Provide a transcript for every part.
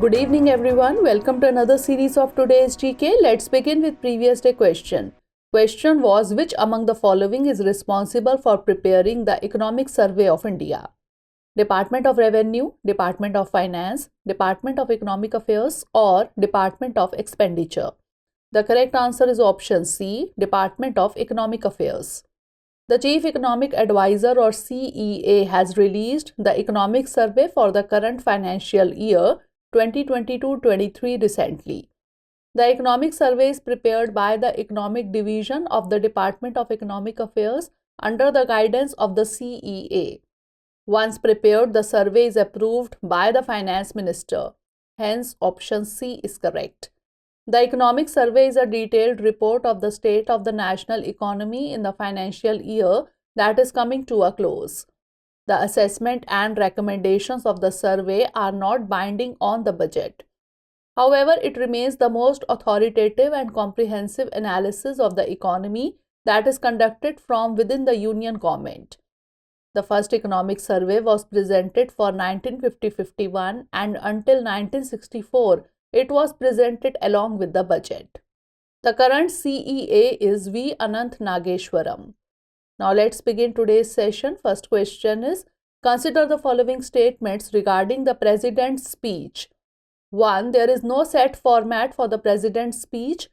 Good evening everyone. Welcome to another series of today's GK. Let's begin with previous day question. Question was, which among the following is responsible for preparing the Economic Survey of India? Department of Revenue, Department of Finance, Department of Economic Affairs or Department of Expenditure? The correct answer is option C, Department of Economic Affairs. The Chief Economic Advisor or CEA has released the Economic Survey for the current financial year 2022-23 recently. The Economic Survey is prepared by the Economic Division of the Department of Economic Affairs under the guidance of the CEA. Once prepared, the survey is approved by the Finance Minister. Hence, option C is correct. The Economic Survey is a detailed report of the state of the national economy in the financial year that is coming to a close. The assessment and recommendations of the survey are not binding on the budget. However, it remains the most authoritative and comprehensive analysis of the economy that is conducted from within the Union government. The first economic survey was presented for 1950-51 and until 1964, it was presented along with the budget. The current CEA is V. Anant Nageshwaram. Now let's begin today's session. First question is, consider the following statements regarding the President's speech. 1. There is no set format for the President's speech.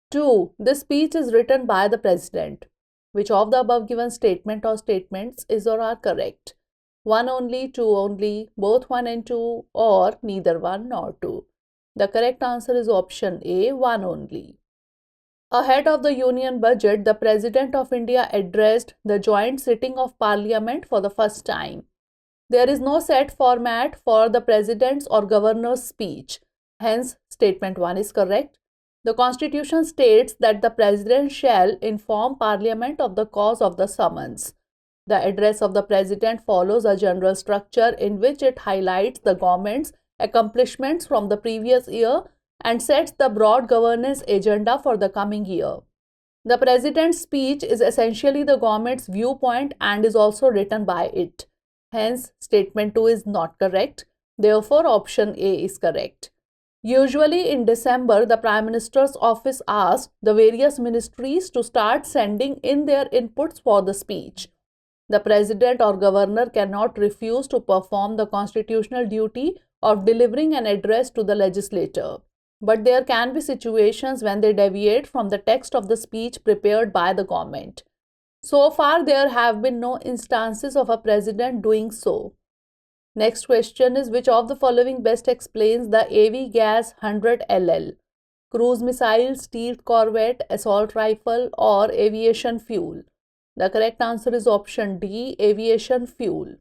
2. This speech is written by the President. Which of the above given statement or statements is or are correct? 1 only, 2 only, both 1 and 2, or neither 1 nor 2? The correct answer is option A, 1 only. Ahead of the Union budget, the President of India addressed the joint sitting of Parliament for the first time. There is no set format for the President's or Governor's speech. Hence, statement 1 is correct. The Constitution states that the President shall inform Parliament of the cause of the summons. The address of the President follows a general structure in which it highlights the government's accomplishments from the previous year and sets the broad governance agenda for the coming year. The President's speech is essentially the government's viewpoint and is also written by it. Hence, statement 2 is not correct. Therefore, option A is correct. Usually in December, the Prime Minister's office asks the various ministries to start sending in their inputs for the speech. The President or Governor cannot refuse to perform the constitutional duty of delivering an address to the legislature. But there can be situations when they deviate from the text of the speech prepared by the government. So far, there have been no instances of a president doing so. Next question is, which of the following best explains the AVGAS 100LL? Cruise missile, stealth corvette, assault rifle or aviation fuel? The correct answer is option D, aviation fuel.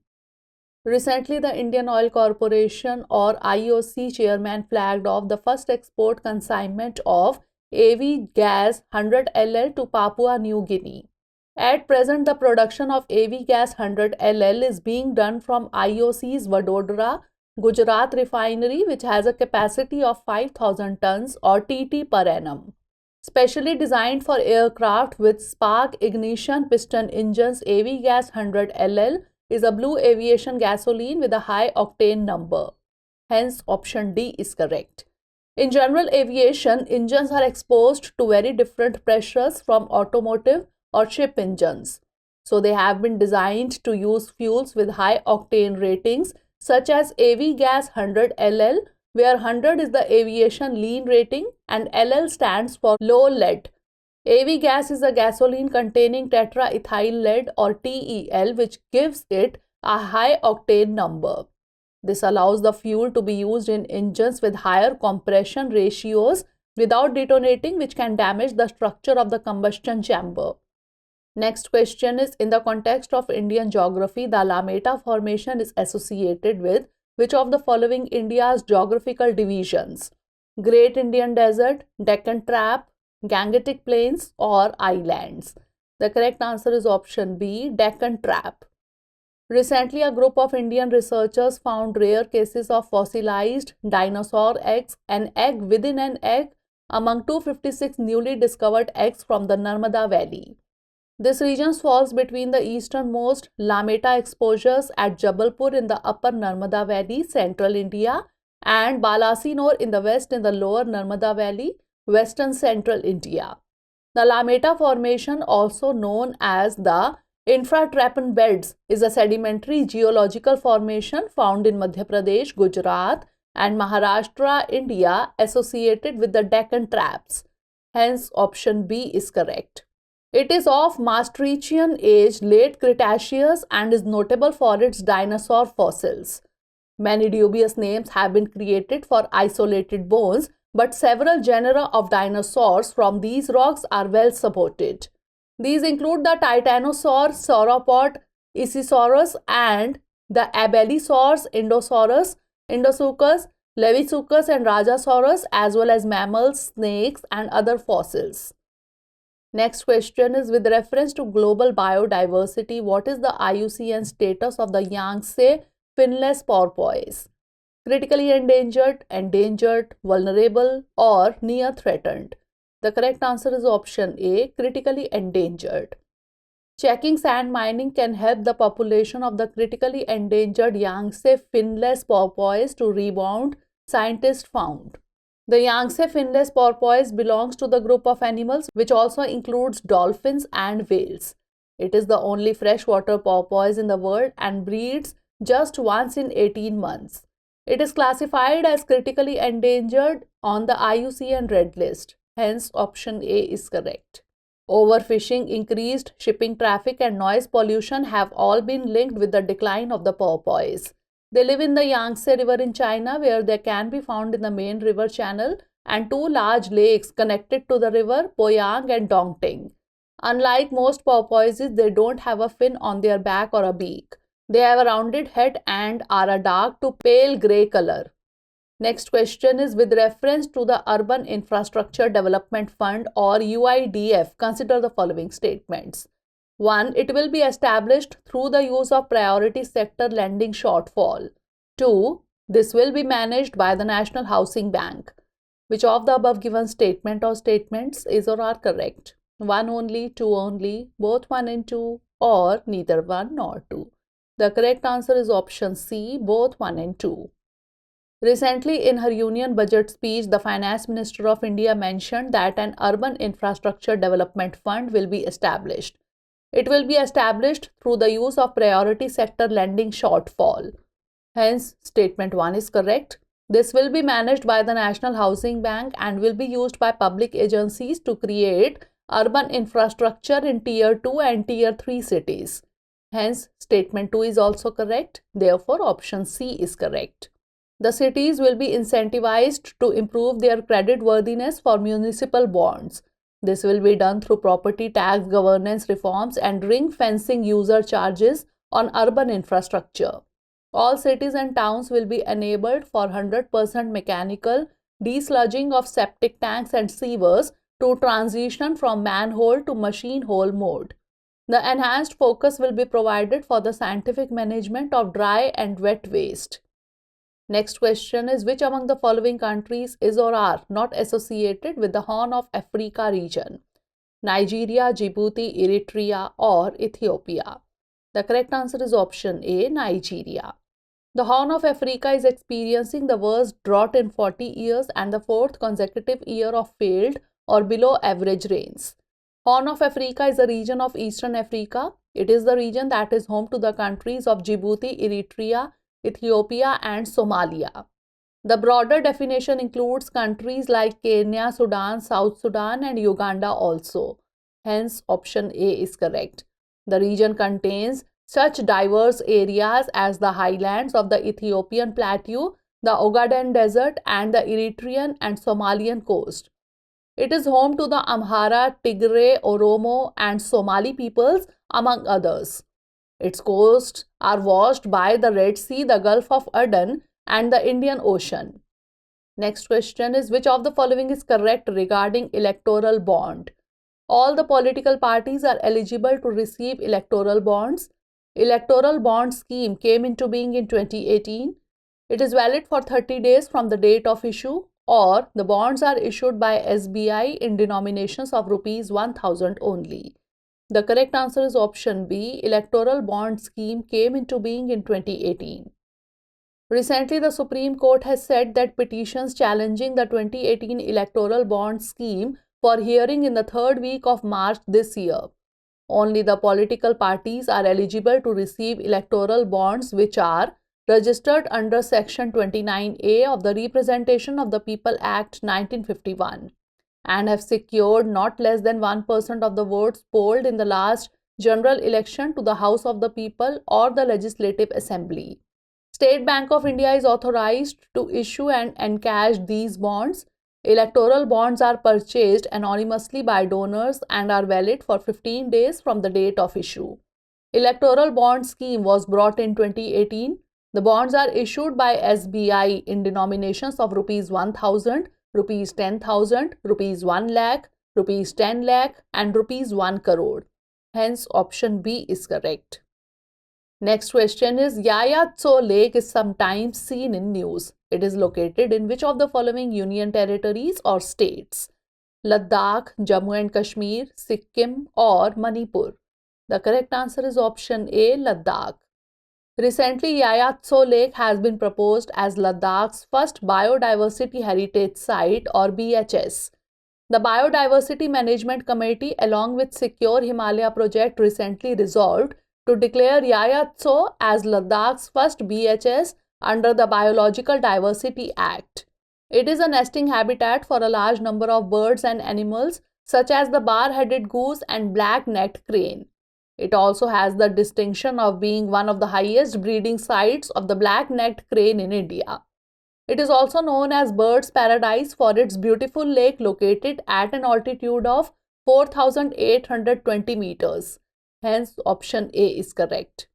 Recently, the Indian Oil Corporation or IOC chairman flagged off the first export consignment of AVGAS 100LL to Papua New Guinea. At present, the production of AVGAS 100LL is being done from IOC's Vadodara, Gujarat refinery, which has a capacity of 5,000 tons or TT per annum. Specially designed for aircraft with spark ignition piston engines, AVGAS 100LL is a blue aviation gasoline with a high octane number. Hence, option D is correct. In general aviation, engines are exposed to very different pressures from automotive or ship engines. So, they have been designed to use fuels with high octane ratings such as AVGAS 100LL, where 100 is the aviation lean rating and LL stands for low lead. AVGAS is a gasoline containing tetraethyl lead or TEL, which gives it a high octane number. This allows the fuel to be used in engines with higher compression ratios without detonating, which can damage the structure of the combustion chamber. Next question is, in the context of Indian geography, the Lameta formation is associated with which of the following India's geographical divisions? Great Indian Desert, Deccan Trap, Gangetic Plains or Islands? The correct answer is option B, Deccan Trap. Recently, a group of Indian researchers found rare cases of fossilized dinosaur eggs, an egg within an egg, among 256 newly discovered eggs from the Narmada Valley. This region falls between the easternmost Lameta exposures at Jabalpur in the upper Narmada Valley, central India, and Balasinor in the west in the lower Narmada Valley, western central India. The Lameta Formation, also known as the Infratrapan Beds, is a sedimentary geological formation found in Madhya Pradesh, Gujarat, and Maharashtra, India, associated with the Deccan Traps. Hence, option B is correct. It is of Maastrichtian age, late Cretaceous, and is notable for its dinosaur fossils. Many dubious names have been created for isolated bones, but several genera of dinosaurs from these rocks are well supported. These include the Titanosaur, Sauropod, Ichthyosaurus, and the Abelisaurs, Indosaurus, Indosuchus, Levisuchus, and Rajasaurus, as well as mammals, snakes, and other fossils. Next question is, with reference to global biodiversity, what is the IUCN status of the Yangtze finless porpoise? Critically endangered, endangered, vulnerable, or near threatened? The correct answer is option A, critically endangered. Checking sand mining can help the population of the critically endangered Yangtze finless porpoise to rebound, scientists found. The Yangtze finless porpoise belongs to the group of animals which also includes dolphins and whales. It is the only freshwater porpoise in the world and breeds just once in 18 months. It is classified as critically endangered on the IUCN Red List. Hence, option A is correct. Overfishing, increased shipping traffic, and noise pollution have all been linked with the decline of the porpoise. They live in the Yangtze River in China, where they can be found in the main river channel and two large lakes connected to the river, Poyang and Dongting. Unlike most porpoises, they don't have a fin on their back or a beak. They have a rounded head and are a dark to pale grey color. Next question is, with reference to the Urban Infrastructure Development Fund or UIDF, consider the following statements. 1. It will be established through the use of priority sector lending shortfall. 2. This will be managed by the National Housing Bank. Which of the above given statement or statements is or are correct? 1 only, 2 only, both 1 and 2, or neither 1 nor 2? The correct answer is option C, both 1 and 2. Recently, in her Union Budget speech, the Finance Minister of India mentioned that an Urban Infrastructure Development Fund will be established. It will be established through the use of priority sector lending shortfall. Hence, statement 1 is correct. This will be managed by the National Housing Bank and will be used by public agencies to create urban infrastructure in Tier 2 and Tier 3 cities. Hence, statement 2 is also correct. Therefore, option C is correct. The cities will be incentivized to improve their credit worthiness for municipal bonds. This will be done through property tax governance reforms and ring fencing user charges on urban infrastructure. All cities and towns will be enabled for 100% mechanical desludging of septic tanks and sewers to transition from manhole to machine hole mode. The enhanced focus will be provided for the scientific management of dry and wet waste. Next question is, which among the following countries is or are not associated with the Horn of Africa region? Nigeria, Djibouti, Eritrea, or Ethiopia? The correct answer is option A, Nigeria. The Horn of Africa is experiencing the worst drought in 40 years and the fourth consecutive year of failed or below average rains. Horn of Africa is a region of Eastern Africa. It is the region that is home to the countries of Djibouti, Eritrea, Ethiopia, and Somalia. The broader definition includes countries like Kenya, Sudan, South Sudan, and Uganda also. Hence, option A is correct. The region contains such diverse areas as the highlands of the Ethiopian plateau, the Ogaden Desert, and the Eritrean and Somalian coast. It is home to the Amhara, Tigray, Oromo, and Somali peoples, among others. Its coasts are washed by the Red Sea, the Gulf of Aden, and the Indian Ocean. Next question is, which of the following is correct regarding electoral bond? All the political parties are eligible to receive electoral bonds. Electoral bond scheme came into being in 2018. It is valid for 30 days from the date of issue, or the bonds are issued by SBI in denominations of rupees 1000 only. The correct answer is option B. Electoral bond scheme came into being in 2018. Recently, the Supreme Court has said that petitions challenging the 2018 electoral bond scheme for hearing in the third week of March this year. Only the political parties are eligible to receive electoral bonds which are registered under Section 29A of the Representation of the People Act 1951 and have secured not less than 1% of the votes polled in the last general election to the House of the People or the Legislative Assembly. State Bank of India is authorized to issue and encash these bonds. Electoral bonds are purchased anonymously by donors and are valid for 15 days from the date of issue. Electoral bond scheme was brought in 2018. The bonds are issued by SBI in denominations of rupees 1000, rupees 10,000, rupees 1 lakh, rupees 10 lakh and rupees 1 crore. Hence, option B is correct. Next question is 𝐾𝐫𝐢𝐬𝐡𝐭𝐢 Lake is sometimes seen in news. It is located in which of the following union territories or states? Ladakh, Jammu and Kashmir, Sikkim or Manipur? The correct answer is option A, Ladakh. Recently, 𝐾𝐫𝐢𝐬𝐡𝐭𝐢 Lake has been proposed as Ladakh's first Biodiversity Heritage Site or BHS. The Biodiversity Management Committee along with Secure Himalaya Project recently resolved to declare 𝐾𝐫𝐢𝐬𝐡𝐭𝐢 as Ladakh's first BHS under the Biological Diversity Act. It is a nesting habitat for a large number of birds and animals such as the bar-headed goose and black-necked crane. It also has the distinction of being one of the highest breeding sites of the black-necked crane in India. It is also known as Bird's Paradise for its beautiful lake located at an altitude of 4,820 meters. Hence, option A is correct.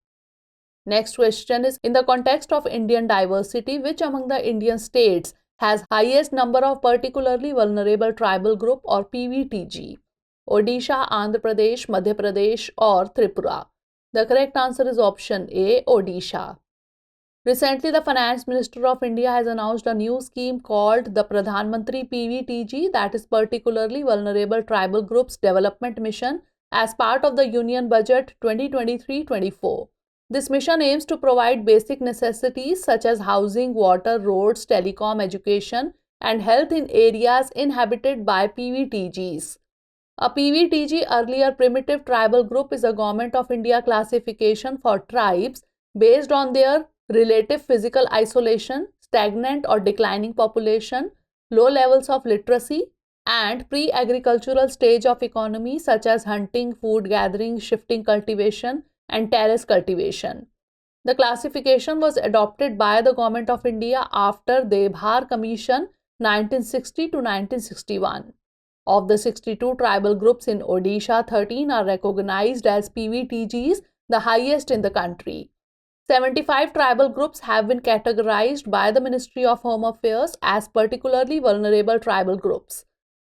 Next question is, in the context of Indian diversity, which among the Indian states has highest number of particularly vulnerable tribal group or PVTG? Odisha, Andhra Pradesh, Madhya Pradesh or Tripura? The correct answer is option A, Odisha. Recently, the Finance Minister of India has announced a new scheme called the Pradhan Mantri PVTG, that is particularly vulnerable tribal groups development mission, as part of the Union Budget 2023-24. This mission aims to provide basic necessities such as housing, water, roads, telecom, education, and health in areas inhabited by PVTGs. A PVTG, earlier primitive tribal group, is a Government of India classification for tribes based on their relative physical isolation, stagnant or declining population, low levels of literacy, and pre-agricultural stage of economy such as hunting, food gathering, shifting cultivation, and terrace cultivation. The classification was adopted by the Government of India after Debhar Commission 1960 to 1961. Of the 62 tribal groups in Odisha, 13 are recognized as PVTGs, the highest in the country. 75 tribal groups have been categorized by the Ministry of Home Affairs as particularly vulnerable tribal groups.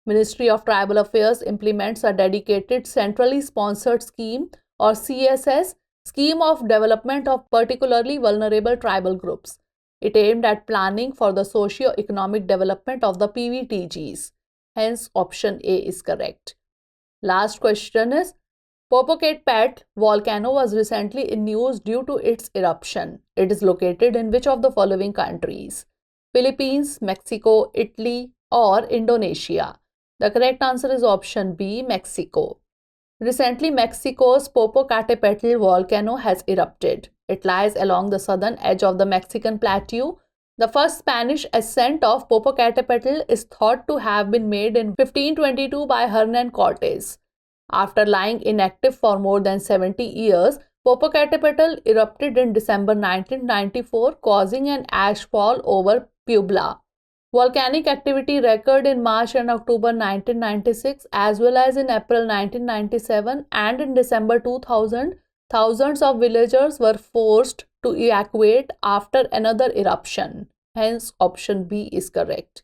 Ministry of Tribal Affairs implements a dedicated centrally sponsored scheme or CSS, Scheme of Development of Particularly Vulnerable Tribal Groups. It aimed at planning for the socio-economic development of the PVTGs. Hence, option A is correct. Last question is, Popocatepetl volcano was recently in news due to its eruption. It is located in which of the following countries? Philippines, Mexico, Italy or Indonesia? The correct answer is option B, Mexico. Recently, Mexico's Popocatepetl volcano has erupted. It lies along the southern edge of the Mexican plateau. The first Spanish ascent of Popocatepetl is thought to have been made in 1522 by Hernan Cortes. After lying inactive for more than 70 years, Popocatepetl erupted in December 1994, causing an ashfall over Puebla. Volcanic activity recurred in March and October 1996 as well as in April 1997, and in December 2000, thousands of villagers were forced to evacuate after another eruption. Hence, option B is correct.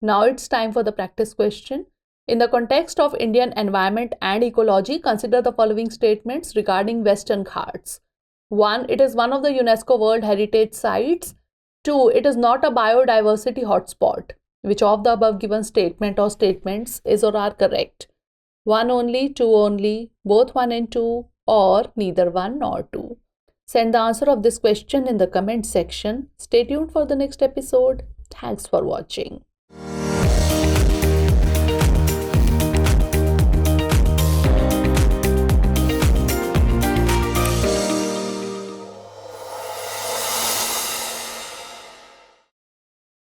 Now it's time for the practice question. In the context of Indian environment and ecology, consider the following statements regarding Western Ghats. 1. It is one of the UNESCO World Heritage Sites. 2. It is not a biodiversity hotspot. Which of the above given statement or statements is or are correct? 1 only, 2 only, both 1 and 2, or neither 1 nor 2. Send the answer of this question in the comment section. Stay tuned for the next episode. Thanks for watching.